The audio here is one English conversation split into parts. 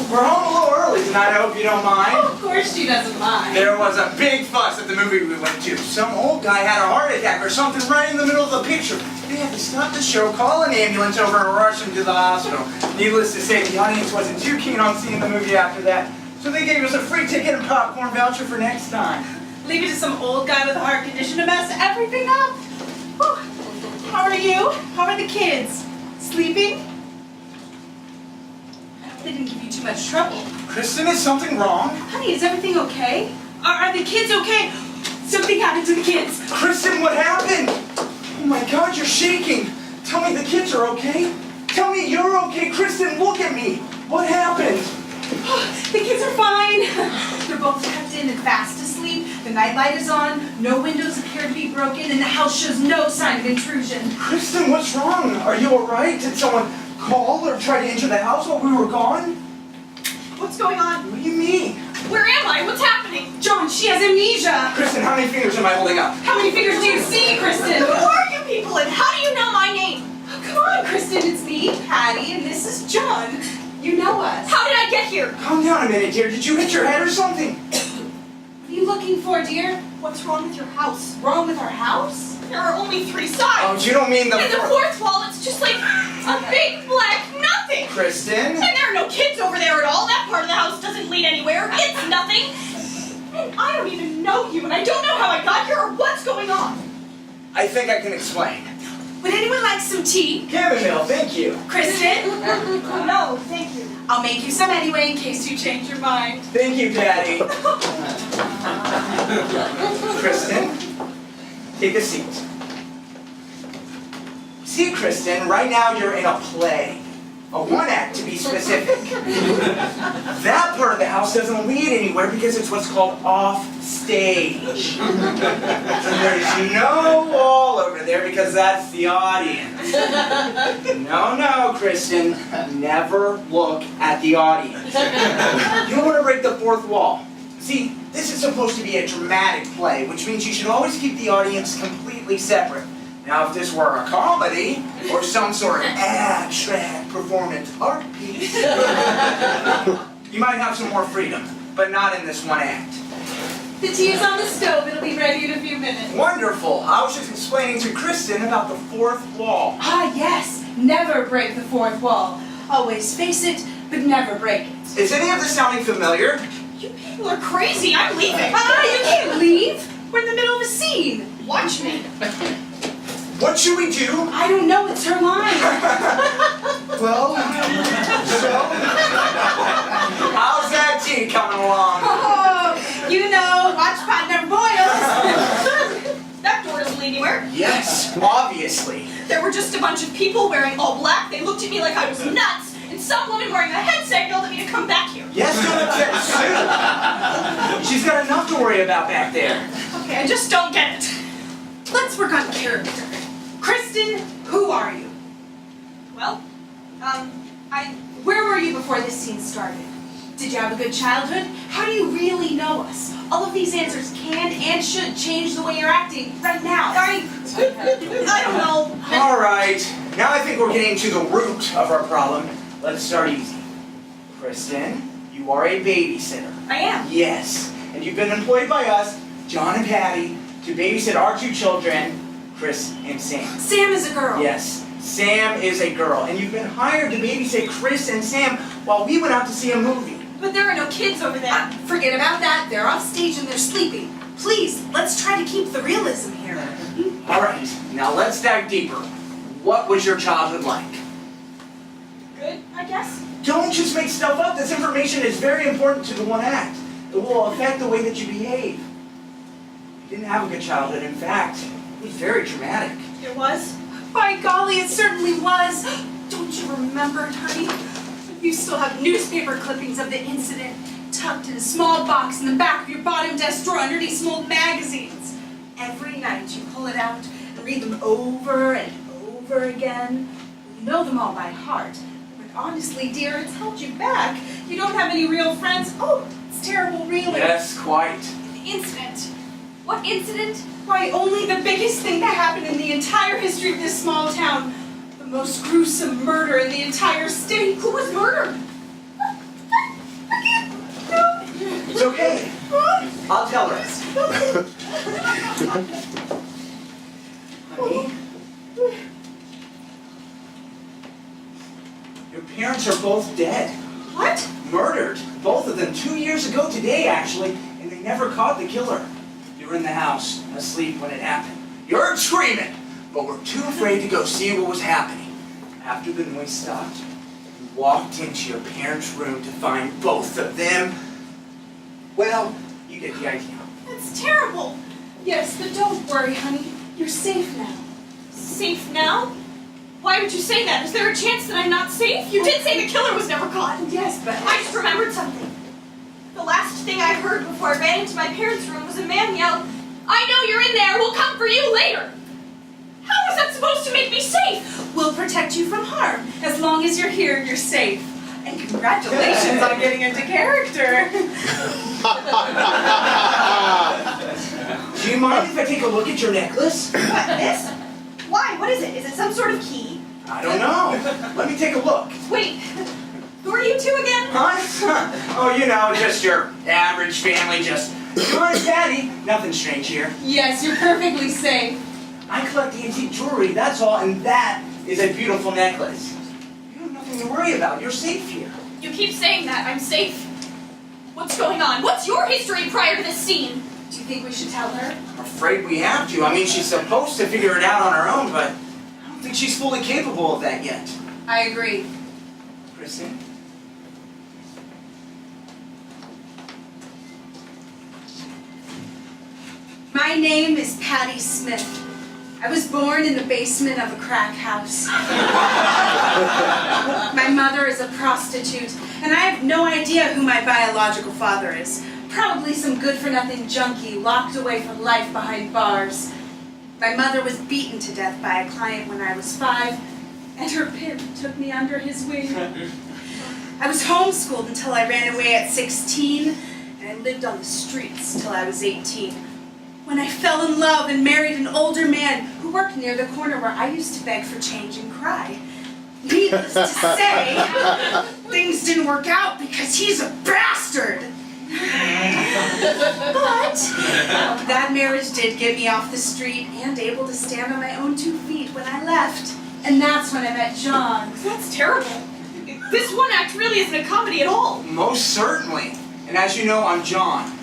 We're home a little early tonight, I hope you don't mind. Oh, of course she doesn't mind. There was a big fuss at the movie we went to. Some old guy had a heart attack or something right in the middle of the picture. They had to stop the show, call an ambulance over, and rush him to the hospital. Needless to say, the audience wasn't too keen on seeing the movie after that, so they gave us a free ticket and popcorn voucher for next time. Leave it to some old guy with a heart condition to mess everything up. Whew. How are you? How are the kids? Sleeping? I hope they didn't give you too much trouble. Kristen, is something wrong? Honey, is everything okay? Are the kids okay? Something happened to the kids. Kristen, what happened? Oh my God, you're shaking. Tell me the kids are okay. Tell me you're okay. Kristen, look at me. What happened? The kids are fine. They're both tucked in and fast asleep. The nightlight is on. No windows appear to be broken, and the house shows no sign of intrusion. Kristen, what's wrong? Are you all right? Did someone call or try to enter the house while we were gone? What's going on? What do you mean? Where am I? What's happening? John, she has amnesia. Kristen, how many fingers am I holding up? How many fingers do you see, Kristen? Who are you people, and how do you know my name? Oh, come on, Kristen. It's me, Patty, and this is John. You know us. How did I get here? Calm down a minute, dear. Did you hit your head or something? What are you looking for, dear? What's wrong with your house? Wrong with our house? There are only 3 sides. Oh, you don't mean the... And the fourth wall, it's just like a big black nothing. Kristen? And there are no kids over there at all. That part of the house doesn't lead anywhere. It's nothing. And I don't even know you, and I don't know how I got here or what's going on. I think I can explain. Would anyone like some tea? Chamomile, thank you. Kristen? No, thank you. I'll make you some anyway in case you change your mind. Thank you, Daddy. Kristen, take a seat. See, Kristen, right now you're in a play. A one-act, to be specific. That part of the house doesn't lead anywhere because it's what's called off-stage. And there's no wall over there because that's the audience. No, Kristen. Never look at the audience. You don't want to break the fourth wall. See, this is supposed to be a dramatic play, which means you should always keep the audience completely separate. Now, if this were a comedy, or some sort of abstract performance art piece, you might have some more freedom, but not in this one act. The tea is on the stove. It'll be ready in a few minutes. Wonderful. I was just explaining to Kristen about the fourth wall. Ah, yes. Never break the fourth wall. Always face it, but never break it. Is any of this sounding familiar? You people are crazy. I'm leaving. You can't leave. We're in the middle of a scene. Watch me. What should we do? I don't know. It's her line. Well, so? How's that tea coming along? Oh, you know, watch pot never boils. That door doesn't lead anywhere. Yes, obviously. There were just a bunch of people wearing all black. They looked at me like I was nuts. And some woman wearing a headset yelled at me to come back here. Yes, don't upset Sue. She's got enough to worry about back there. Okay, I just don't get it. Let's work on character. Kristen, who are you? Well, where were you before this scene started? Did you have a good childhood? How do you really know us? All of these answers can and should change the way you're acting right now. I don't know. All right. Now I think we're getting to the root of our problem. Let's start easy. Kristen, you are a babysitter. I am. Yes. And you've been employed by us, John and Patty, to babysit our 2 children, Chris and Sam. Sam is a girl. Yes. Sam is a girl. And you've been hired to babysit Chris and Sam while we went out to see a movie. But there are no kids over there. Forget about that. They're off stage and they're sleeping. Please, let's try to keep the realism here. All right. Now let's dive deeper. What was your childhood like? Good, I guess. Don't just make stuff up. This information is very important to the one act. It will affect the way that you behave. You didn't have a good childhood. In fact, it was very traumatic. It was? By golly, it certainly was. Don't you remember, honey? You still have newspaper clippings of the incident tucked in a small box in the back of your bottom desk drawer underneath some old magazines. Every night you pull it out and read them over and over again. You know them all by heart. But honestly, dear, it's held you back. You don't have any real friends. Oh, it's terrible, really. Yes, quite. The incident. What incident? Why, only the biggest thing that happened in the entire history of this small town. The most gruesome murder in the entire state. Who was murdered? both dead. What? Murdered. Both of them 2 years ago today, actually, and they never caught the killer. You were in the house, asleep when it happened. You heard screaming, but were too afraid to go see what was happening. After the noise stopped, you walked into your parents' room to find both of them. Well, you get the idea. That's terrible. Yes, but don't worry, honey. You're safe now. Safe now? Why would you say that? Is there a chance that I'm not safe? You did say the killer was never caught. Yes, but I just remembered something. The last thing I heard before I ran into my parents' room was a man yell, "I know you're in there, we'll come for you later." How is that supposed to make me safe? we'll protect you from harm. As long as you're here, you're safe. And congratulations on getting into character. Do you mind if I take a look at your necklace? What, this? Why? What is it? Is it some sort of key? I don't know. Let me take a look. Wait, who are you two again? Huh? Oh, you know, just your average family, just you and Daddy. Nothing strange here. Yes, you're perfectly safe. I collect antique jewelry, that's all, and that is a beautiful necklace. You have nothing to worry about. You're safe here. You keep saying that. I'm safe. What's going on? What's your history prior to this scene? Do you think we should tell her? I'm afraid we have to. I mean, she's supposed to figure it out on her own, but I don't think she's fully capable of that yet. I agree. Kristen? My name is Patty Smith. I was born in the basement of a crack house. My mother is a prostitute, and I have no idea who my biological father is. Probably some good-for-nothing junkie locked away from life behind bars. My mother was beaten to death by a client when I was 5, and her pimp took me under his wing. I was homeschooled until I ran away at 16, and I lived on the streets till I was 18. When I fell in love and married an older man who worked near the corner where I used to beg for change and cry. Needless to say, things didn't work out because he's a bastard. But that marriage did get me off the street and able to stand on my own 2 feet when I left. And that's when I met John. That's terrible. This one act really isn't a comedy at all. Most certainly. And as you know, I'm John.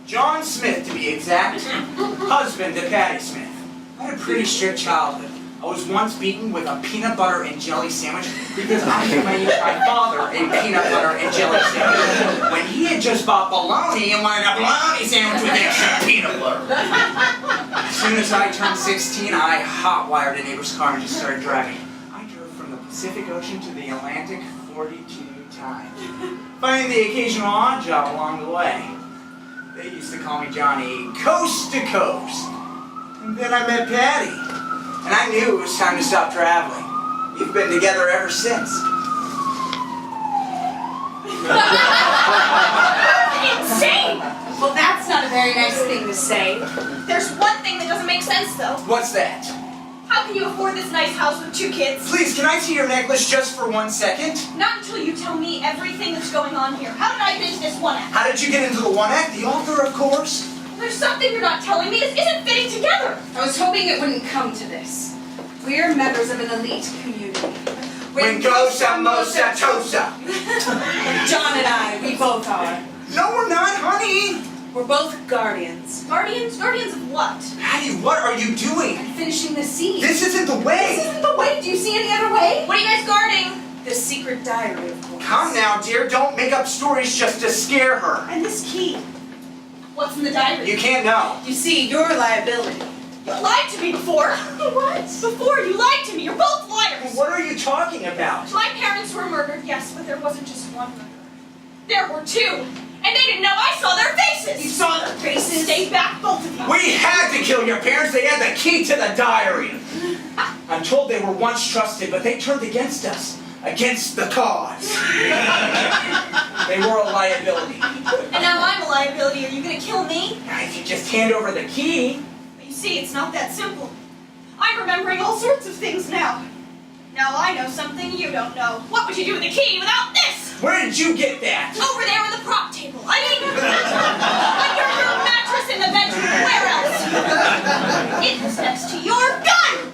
John Smith, to be exact. Husband to Patty Smith. I had a pretty strict childhood. I was once beaten with a peanut butter and jelly sandwich because I made my father a peanut butter and jelly sandwich when he had just bought bologna and wanted a bologna sandwich with extra peanut butter. As soon as I turned 16, I hot-wired a neighbor's car and just started driving. I drove from the Pacific Ocean to the Atlantic 42 times, finding the occasional odd job along the way. They used to call me Johnny Coast to Coast. And then I met Patty. And I knew it was time to stop traveling. We've been together ever since. Insane! Well, that's not a very nice thing to say. There's one thing that doesn't make sense, though. What's that? How can you afford this nice house with 2 kids? Please, can I see your necklace just for 1 second? Not until you tell me everything that's going on here. How did I get into this one act? How did you get into the one act? The author, of course. There's something you're not telling me. This isn't fitting together. I was hoping it wouldn't come to this. We're members of an elite community. Wingosa, mosa, tosa. John and I, we both are. No, we're not, honey. We're both guardians. Guardians? Guardians of what? Patty, what are you doing? I'm finishing the scene. This isn't the way. This isn't the way. Do you see any other way? What are you guys guarding? The secret diary, of course. Come now, dear. Don't make up stories just to scare her. And this key. What's in the diary? You can't know. You see, you're a liability. You lied to me before. What? Before, you lied to me. You're both liars. What are you talking about? My parents were murdered, yes, but there wasn't just one murder. There were 2. And they didn't know I saw their faces. You saw their faces? Stay back, both of you. We had to kill your parents. They had the key to the diary. I'm told they were once trusted, but they turned against us. Against the cause. They were a liability. And now I'm a liability. Are you going to kill me? If you just hand over the key. But you see, it's not that simple. I'm remembering all sorts of things now. Now I know something you don't know. What would you do with the key without this? Where did you get that? Over there on the prop table. I mean, under your mattress in the bedroom. Where else? It was next to your gun.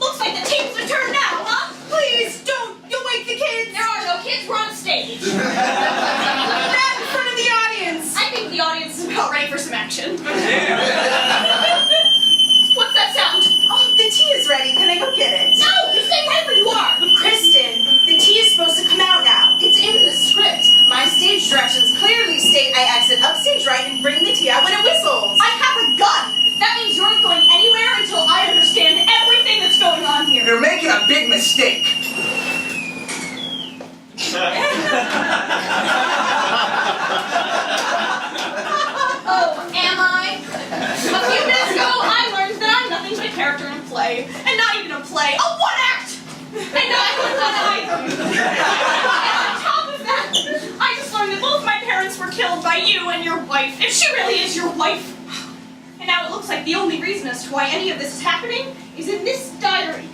Looks like the tables are turned now, huh? Please don't. You'll wake the kids. There are no kids were on stage. Not in front of the audience. I think the audience is about ready for some action. What's that sound? Oh, the tea is ready. Can I go get it? No, you stay right where you are. Kristen, the tea is supposed to come out now. It's in the script. My stage directions clearly state I exit upstage right and bring the tea out when it whistles. I have a gun. That means you aren't going anywhere until I understand everything that's going on here. You're making a big mistake. Oh, am I? A few minutes ago, I learned that I'm nothing but a character in a play. And not even a play, a one act! And not even one either. And on top of that, I just learned that both my parents were killed by you and your wife, if she really is your wife. And now it looks like the only reason as to why any of this is happening is in this diary.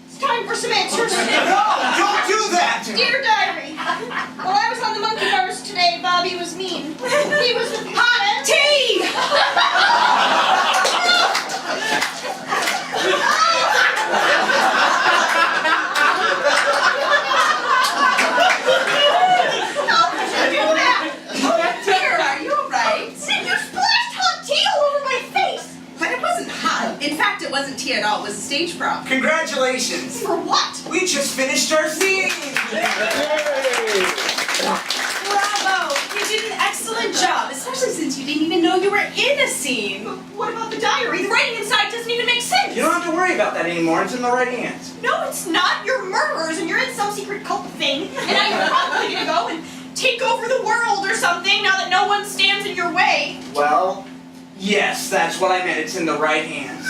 It's time for some answers. No, don't do that! Dear diary, while I was on the monkey bars today, Bobby was mean. He was with Hahn. Tea! How could you do that? Oh, dear, are you alright? Did you splashed hot tea all over my face? But it wasn't hot. In fact, it wasn't tea at all. It was a stage prop. Congratulations! For what? We just finished our scene! Bravo! You did an excellent job, especially since you didn't even know you were in a scene. But what about the diary? The writing inside doesn't even make sense. You don't have to worry about that anymore. It's in the right hands. No, it's not. You're murderers and you're in some secret cult thing. And now you're probably gonna go and take over the world or something now that no one stands in your way. Well, yes, that's what I meant. It's in the right hands.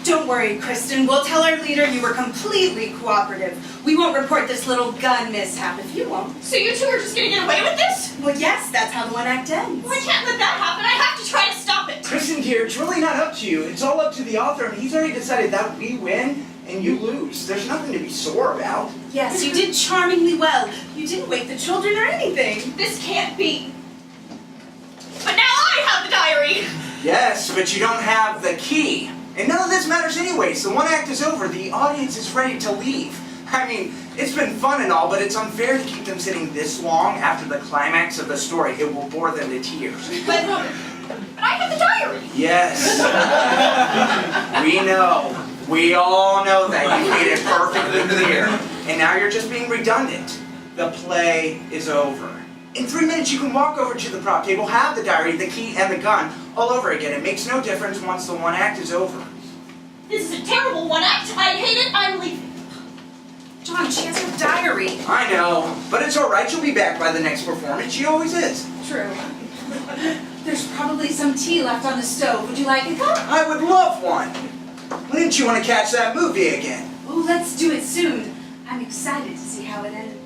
Don't worry, Kristen. We'll tell our leader you were completely cooperative. We won't report this little gun mishap if you won't. So you two are just gonna get away with this? Well, yes, that's how the one act ends. Well, I can't let that happen. I have to try to stop it. Kristen, dear, it's really not up to you. It's all up to the author, and he's already decided that we win and you lose. There's nothing to be sore about. Yes, you did charmingly well. You didn't wake the children or anything. This can't be. But now I have the diary. Yes, but you don't have the key. And none of this matters anyways. The one act is over. The audience is ready to leave. I mean, it's been fun and all, but it's unfair to keep them sitting this long after the climax of the story. It will bore them to tears. But I have the diary. Yes. We know. We all know that. You made it perfectly clear. And now you're just being redundant. The play is over. In 3 minutes, you can walk over to the prop table, have the diary, the key, and the gun all over again. It makes no difference once the one act is over. This is a terrible one act. I hate it. I'm leaving. John, she has her diary. I know, but it's all right. She'll be back by the next performance. She always is. True. There's probably some tea left on the stove. Would you like a cup? I would love one. When didn't you want to catch that movie again? Oh, let's do it soon. I'm excited to see how it ends.